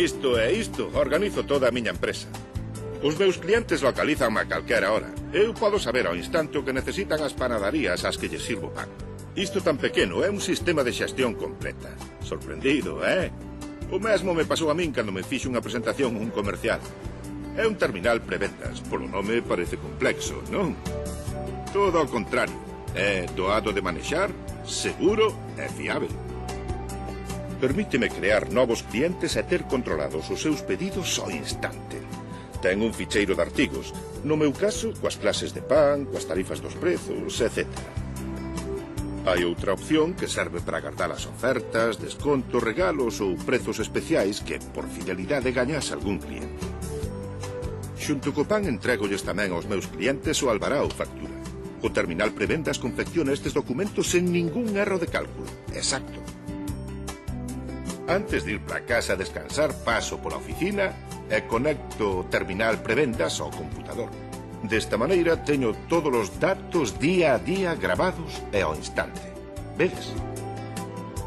isto e isto, organizo toda a miña empresa. Os meus clientes localizanme a calquera hora. Eu podo saber ao instante o que necesitan as panadarías ás que lles sirvo pan. Isto tan pequeno é un sistema de xestión completa. Sorprendido, O mesmo me pasou a min cando me fixo unha presentación un comercial. É un terminal prevendas. Polo nome parece complexo, non? Todo ao contrario. É doado de manexar, seguro e fiável. Permíteme crear novos clientes e ter controlados os seus pedidos ao instante. Ten un ficheiro de artigos, no meu caso, coas clases de pan, coas tarifas dos prezos, etc. Hai outra opción que serve para guardar as ofertas, descontos, regalos ou prezos especiais que, por fidelidade, gañas algún cliente. Xunto co pan entregolles tamén aos meus clientes o albará ou factura. O terminal prevendas confecciona estes documentos sen ningún erro de cálculo. Exacto. Antes de ir para casa a descansar, paso pola oficina e conecto o terminal prevendas ao computador. Desta maneira, teño todos os datos día a día grabados e ao instante. Vedes?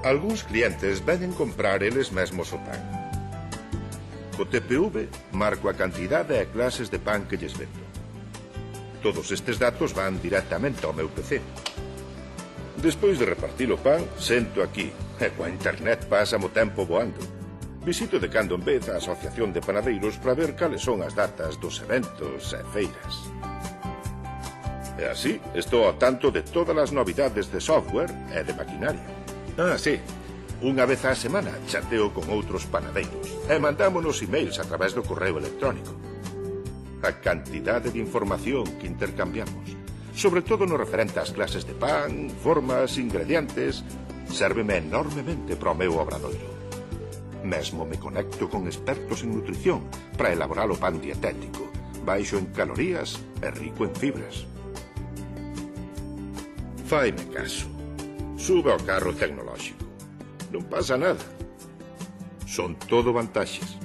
Algúns clientes venen comprar eles mesmos o pan. Co TPV marco a cantidade e clases de pan que lles vendo. Todos estes datos van directamente ao meu PC. Despois de repartir o pan, sento aquí, e coa internet pásamo tempo voando. Visito de cando en vez a Asociación de Panadeiros para ver cales son as datas dos eventos e feiras. E así estou ao tanto de todas as novidades de software e de maquinaria. Sí, unha vez á semana chateo con outros panadeiros e mandámonos emails a través do correo electrónico. A cantidade de información que intercambiamos, sobre todo no referente ás clases de pan, formas, ingredientes, sérveme enormemente para o meu obradoiro. Mesmo me conecto con expertos en nutrición para elaborar o pan dietético, baixo en calorías e rico en fibras. Faime caso. Sube ao carro tecnolóxico. Non pasa nada. Son todo vantaxes.